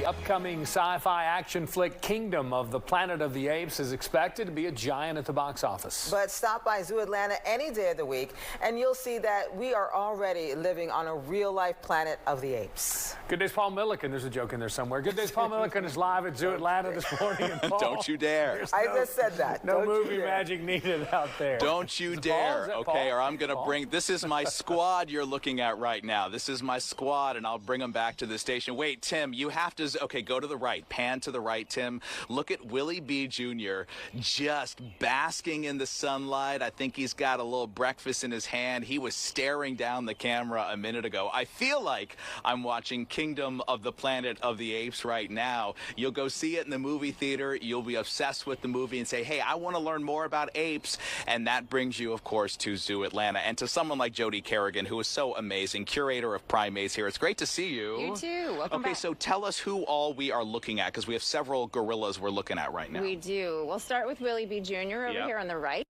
Upcoming sci-fi action flick Kingdom of the Planet of the Apes is expected to be a giant at the box office. But stop by Zoo Atlanta any day of the week, and you'll see that we are already living on a real-life Planet of the Apes. Good Day's Paul Milliken. There's a joke in there somewhere. Good Day's Paul Milliken is live at Zoo Atlanta this morning. And Paul, don't you dare. I just said that. No movie magic needed out there. Don't you dare, okay? Or I'm going to bring, this is my squad you're looking at right now. This is my squad, and I'll bring them back to the station. Wait, Tim, you have to, okay, go to the right. Pan to the right, Tim. Look at Willie B Jr. just basking in the sunlight. I think he's got a little breakfast in his hand. He was staring down the camera a minute ago. I feel like I'm watching Kingdom of the Planet of the Apes right now. You'll go see it in the movie theater. You'll be obsessed with the movie and say, hey, I want to learn more about apes. And that brings you, of course, to Zoo Atlanta and to someone like Jody Kerrigan, who is so amazing, curator of primates here. It's great to see you. You too. Welcome back. So tell us who all we are looking at, because we have several gorillas we're looking at right now. We do. We'll start with Willie B Jr. over here on the right.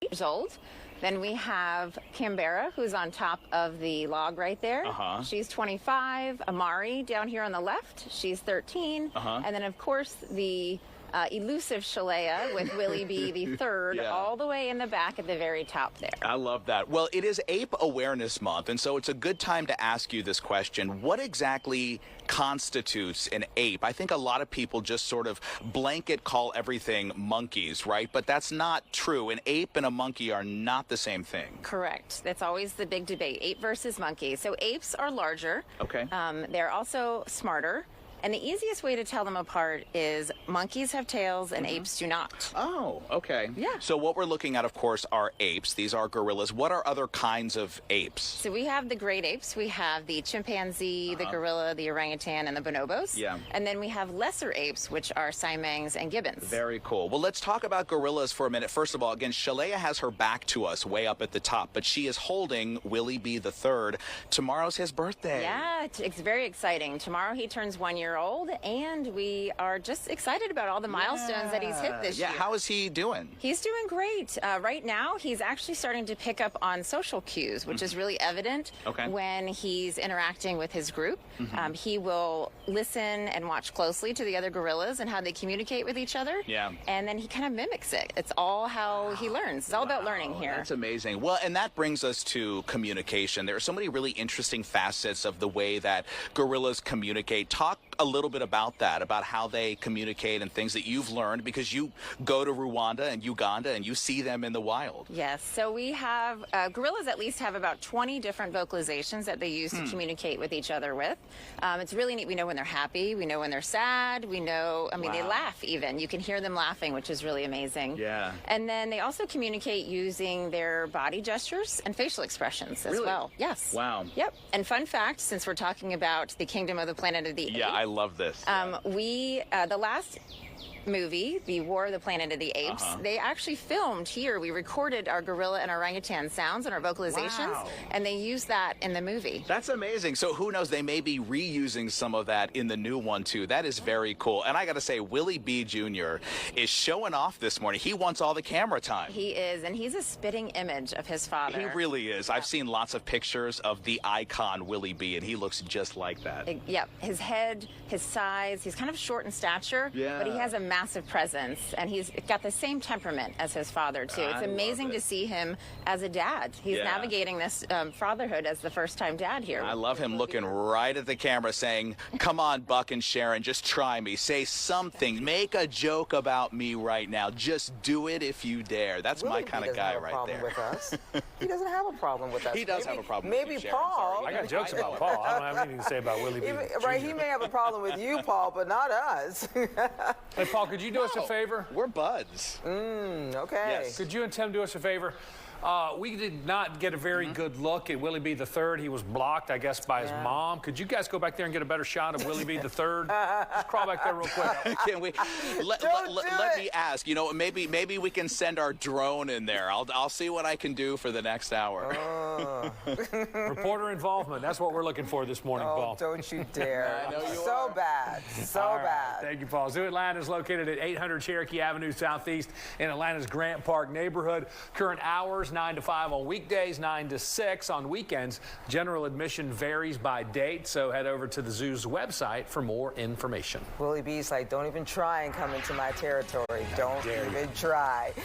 Years old. Then we have Canberra, who's on top of the log right there. She's 25. Amari down here on the left. She's 13. And then, of course, the elusive Shalea with Willie B III all the way in the back at the very top there. I love that. Well, it is Ape Awareness Month, and so it's a good time to ask you this question. What exactly constitutes an ape? I think a lot of people just sort of blanket call everything monkeys, right? But that's not true. An ape and a monkey are not the same thing. Correct. That's always the big debate, ape versus monkey. So apes are larger. Okay. They're also smarter. And the easiest way to tell them apart is monkeys have tails and apes do not. Oh, okay. Yeah. So what we're looking at, of course, are apes. These are gorillas. What are other kinds of apes? So we have the great apes. We have the chimpanzee, the gorilla, the orangutan, and the bonobos. Yeah. And then we have lesser apes, which are siamangs and gibbons. Very cool. Well, let's talk about gorillas for a minute. First of all, again, Shalea has her back to us way up at the top, but she is holding Willie B III. Tomorrow's his birthday. Yeah, it's very exciting. Tomorrow he turns 1 year old, and we are just excited about all the milestones that he's hit this year. Yeah, how is he doing? He's doing great. Right now, he's actually starting to pick up on social cues, which is really evident when he's interacting with his group. He will listen and watch closely to the other gorillas and how they communicate with each other. Yeah. And then he kind of mimics it. It's all how he learns. It's all about learning here. That's amazing. Well, and that brings us to communication. There are so many really interesting facets of the way that gorillas communicate. Talk a little bit about that, about how they communicate and things that you've learned, because you go to Rwanda and Uganda and you see them in the wild. Yes, so we have, gorillas at least have about 20 different vocalizations that they use to communicate with each other with. It's really neat. We know when they're happy, we know when they're sad, we know, I mean, they laugh even. You can hear them laughing, which is really amazing. Yeah. And then they also communicate using their body gestures and facial expressions as well. Yes. Wow. Yep. And fun fact, since we're talking about the Kingdom of the Planet of the Apes. Yeah, I love this. The last movie, The War of the Planet of the Apes, they actually filmed here. We recorded our gorilla and orangutan sounds and our vocalizations, and they used that in the movie. That's amazing. So who knows, they may be reusing some of that in the new one too. That is very cool. And I got to say, Willie B Jr. is showing off this morning. He wants all the camera time. He is, and he's a spitting image of his father. He really is. I've seen lots of pictures of the icon Willie B, and he looks just like that. Yep. His head, his size, he's kind of short in stature, but he has a massive presence, and he's got the same temperament as his father too. It's amazing to see him as a dad. He's navigating this fatherhood as the first-time dad here. I love him looking right at the camera saying, come on, Buck and Sharon, just try me. Say something. Make a joke about me right now. Just do it if you dare. That's my kind of guy right there. With us. He doesn't have a problem with us. He does have a problem with you, Sharon. Paul. I got jokes about Paul. I don't have anything to say about Willie B. Right, he may have a problem with you, Paul, but not us. Hey, Paul, could you do us a favor? We're buds. Okay. Yes. Could you and Tim do us a favor? We did not get a very good look at Willie B III. He was blocked, I guess, by his mom. Could you guys go back there and get a better shot of Willie B III? Just crawl back there real quick. Can we? Let me ask. You know, maybe we can send our drone in there. I'll see what I can do for the next hour. Reporter involvement. That's what we're looking for this morning, Paul. Don't you dare. I know you so are. bad. So bad. Thank you, Paul. Zoo Atlanta is located at 800 Cherokee Avenue Southeast in Atlanta's Grant Park neighborhood. Current hours hours, 9 to 5 on weekdays, 9 to 6 on weekends. General admission varies by date, so head over to the zoo's website for more information. Willie B's like, don't even try and come into my territory. Don't even try.